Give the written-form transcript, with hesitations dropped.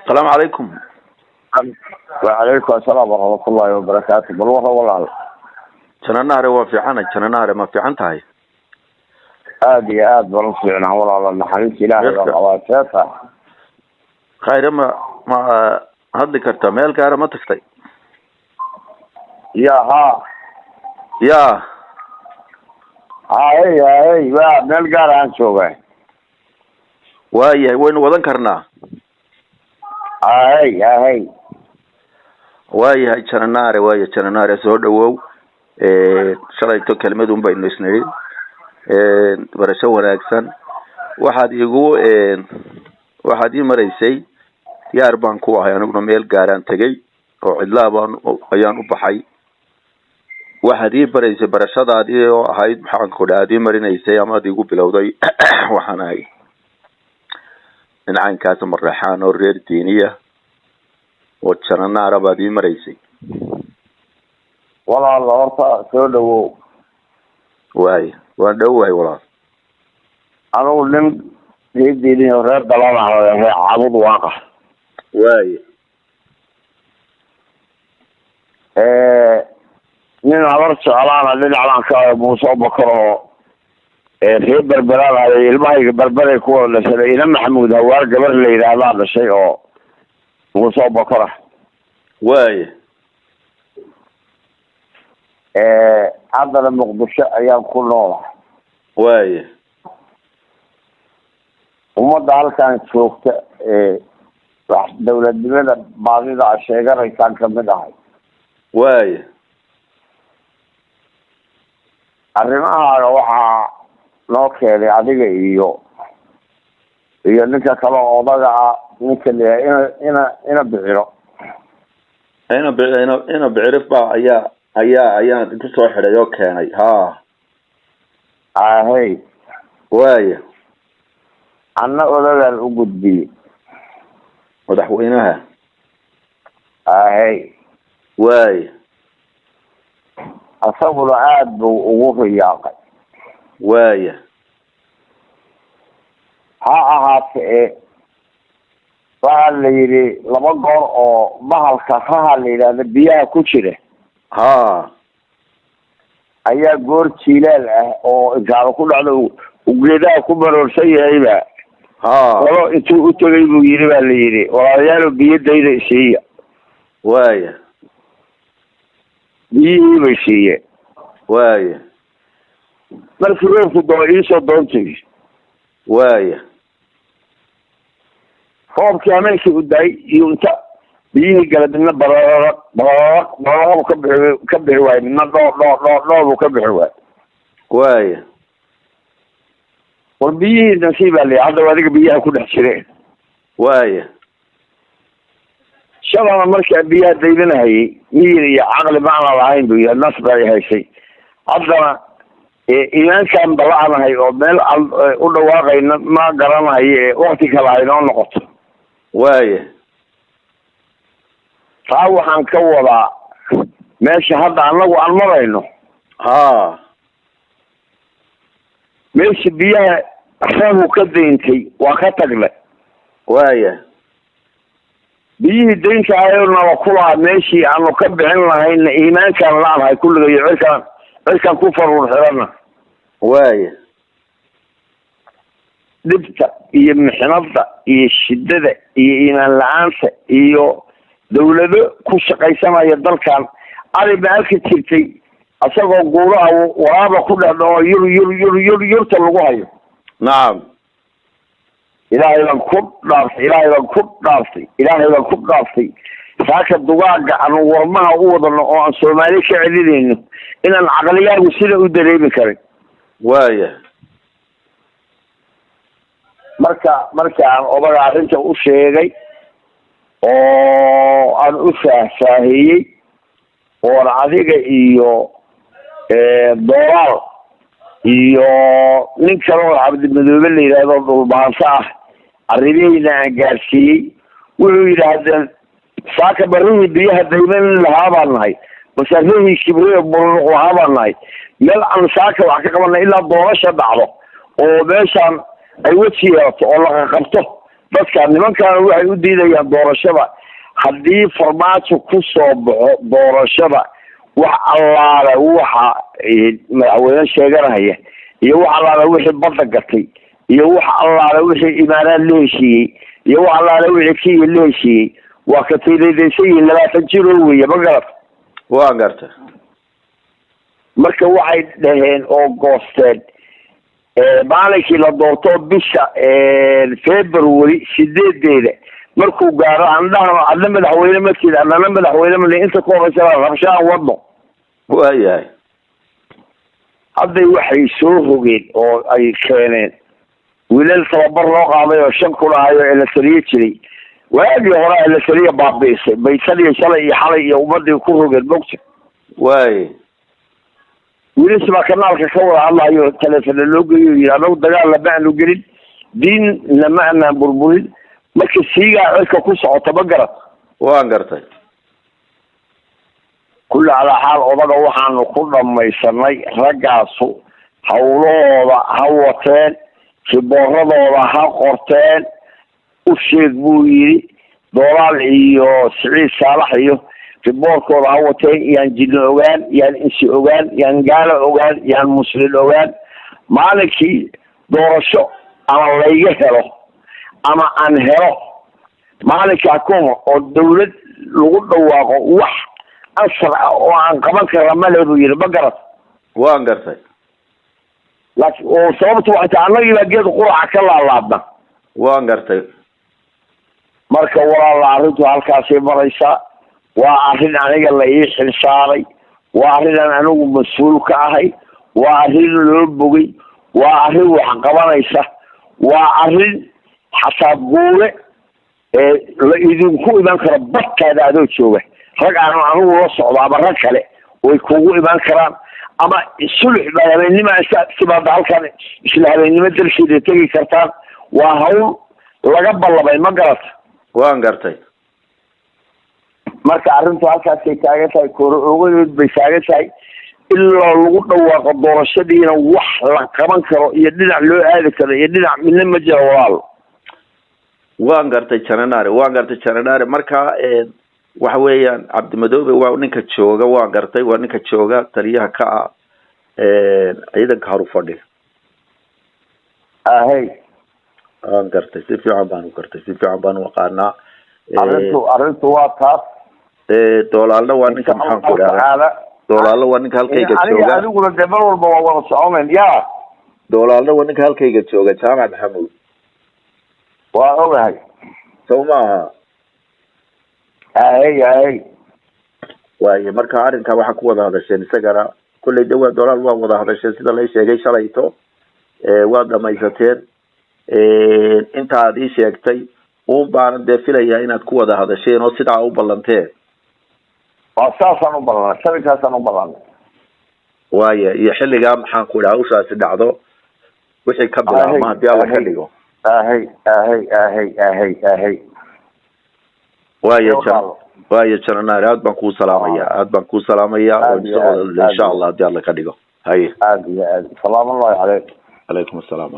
السلام عليكم. وعليكم السلام ورحمة الله وبركاته. بالله والله. جنانهاري waa fiican janaanahari ma fiican tahay aad iyo aad baan u fiicnaa walaal naxariis Ilaahay oo qawaasata khayr ma hadli kartaa meel gaar ma tagtay ya ay waa meel gaar aan joogay waynu wadan karnaa ay waayahay janaanahari soo dhawow shalayto kelmadun baynu isnay barasho wanaagsan waxaad ii maraysay diyaar baan ku ahay aniguna meel gaaraan tagay oo cidlaabaan ayaan u baxay waxaad ii baraysay barashadaadii oo ahayd maxaan ku dhaadii marinaysay ama adigu bilowday waxaan ahay incaankaas marraxaan oo reer diiniya oo janaanahari baad ii maraysay walaal horta soo dhawow waan dhowahay walaal anigu nin diidin reer dalanaha reer cabud waaqa nin habar jeclaana dhinacaan ka Muuse Bakar oo reer Berberaad ilmahayga Berberay ku wada dhashay ina Maxamuud Hawaar gabar la yiraahdo dhashay oo Muuse Bakar haddana muqdisho ayaan ku noolahay ummadda halkaan joogta dawladnimada baadida sheeganaysaan kamid ahay arrimahaaga waxaa noo keenay adiga iyo ninka kale odaga ah ninka ina bixiro ina bicirif baa ayaan inta soo xidhay oo keenay anna odagaan u gudbiyey madaxweynaha asaguna aad buu ugu riyaaqay ha ahaatee waxaa la yidhi laba goor oo bahalka raha la yidhaahda biyaha ku jira ayaa goor jiilaal ah oo inkaaba ku dhacdo geedaha ku baroorsan yahayba walo intuu u tegay buu yidhi baa la yidhi walaalayaal biyadayda isiiya biyihii bay siiyeen markii reerku daba iisoo doontay roobkii hameenkii u daay iyo inta biyihii gala midna bararaq ka bixi waayo midna dhoobu ka bixi waayo war biyihii nasiibaa la hadda adiga biyaha ku dhex jireen shalana markaa biyaha daydanahayay miyir iyo caqli maana lahayn buu yahay nas bay haysay haddana iimaankaan balacnahay oo meel u dhawaaqayna ma garanahaye wakti kale haynoo noqoto taa waxaan ka wadaa meesha hadda anagu aan marayno meesha biyaha asagu ka dayntay waa ka tagnay biyihii daynta ayonaba kulahaa meeshii aanu ka bixin lahayna iimaankaan laanahay kulligayo cirkaan ku faruur xirana dhibta iyo mixnada iyo shidada iyo iimaan la-aanta iyo dawlado ku shaqaysanaya dalkan ari ba arki jirtay asagoo guuraha waraaba ku dhadho oo yurta lagu hayo nacam ilaahay baan ku dhaaftay saaka dugaaga aanu warmaha u wadano oo aan Soomaali ka celinayno inaan caqligaagu sida u dareemi karin markaan odaga arrinta u sheegay oo aan u faahfaahiyey oo adiga iyo dolaal iyo nin kale oo cabdimadoobe la yidhaahdo dhulbaansa ah arrimihiina aan gaarsiiyey wuxuu yidhaahdeen saaka barrihii biyaha dayman lahaa baan nahay masarihii shibriya bururuq lahaa baan nahay meel aan saaka wax ka qabanay ilaa doorasha dhacdo oo meeshaan ay weji yeelato oo laga qabto dadka nimankaana waxay u diidayaan doorashada haddii farmaajo ku soo baxo doorashada wax allaale waxa madaxweyne sheeganaya iyo wax allaale wixii badda gatay iyo wax allaale wixii imaaraad la heshiiyey iyo wax allaale wixii kenya la heshiiyey waa ka tiileedaysan yihiin 20 jiro weeye ma garat waa gartay marka waxay dhaheen oo goosteen maalinkii la doorto bisha February 8 markuu gaaro aan dhahno adna madaxweyne ma tiid adna madaxweyne ma inta koobasha rabshaan wadno waayahay hadday waxay soo rogeen oo ay keeneen wiilal tababar loo qaaday oo 5 kun ahayo ee la sariye jiray waagii hore ee la sariye baabiisay baysadii shalay iyo xalay iyo ummadii ku rogeen bogta waay wiilasha baa kanaalka ka wada hadlayo telefoon loo geeyo yiraahdo dagaal la baan u gelin diin lama ana burburin marka siiga cirka ku socota ma garad waan gartay كل على حال أوضاع وحنا كل ما يسمي رجعوا حولوه هوتين في بغضة وحقرتين وشيء بويري دولار إيو سعيد صالح إيو في بغضة هوتين يعني جن أوغان يعني إنسي أوغان يعني قال أوغان يعني مسلم أوغان مالكي دورشو أنا لا يهره أنا أنهره مالك حكومة والدولة لغد وح أسرع وعن قبل كرمال يبوير بقرة وان قرتي لكن وصوبت وقت عنا يلاقيت قرعة كلا اللعبة وان قرتي مركا ولا الله عرضو هالكاسي مريسا وعارفين عنيق اللي يحل شاري وعارفين عنيق مسؤول كاهي وعارفين اللبوغي وعارفين وحقبانيسا وعارفين حساب قولي إذن كو إمان كربك هذا أدو تشوبه rag aan anigu la socdo ama rag kale way kugu iman karaan ama sulh bayanimo sibada halkan isla habeenimo dalshiida tagi kartaan waa hawl laga balabay ma garat waan gartay marka arrintu halkaas ay taagan tahay koro ogood bay taagan tahay ilaa lagu dhawaaqo doorashadiina wax la qaban karo iyo dhinac loo aadi karo iyo dhinac midna ma jiro walaal waan gartay jananaare marka waxa weeyaan Cabdi Madoobe waa ninka jooga waa gartay waa ninka jooga taliyaha ka ah ciidanka Harufadhi aan gartay si fiican baan u aqaanaa arrintu waa taas doolaalna waa ninka maxaan ku raacaa doolaalna waa ninka halkayga jooga adiguna debar walba waa wada soconeen doolaalna waa ninka halkayga jooga Jaamac Maxamuud waa ogahay Soomaa waaye marka arrinka waxa ku wada hadasheen isagana kulay dawaa dolaal waa wada hadasheen sida la sheegay shalayto waa dhamaysateen inta aad ii sheegtay baan filaya inaad ku wada hadasheen oo sidaa u ballanteen waa saasaan u ballanay sabikaasaan u ballanay waaye iyo xilligaa maxaan ku dhahaa hawshaasi dhacdo wixii ka bilaabma haddii alla ka dhigo waaye jananaare aad baan kuu salaamayaa oo insha Allah haddii alla ka dhigo haye aad salaamu alaykum calaykum asalaam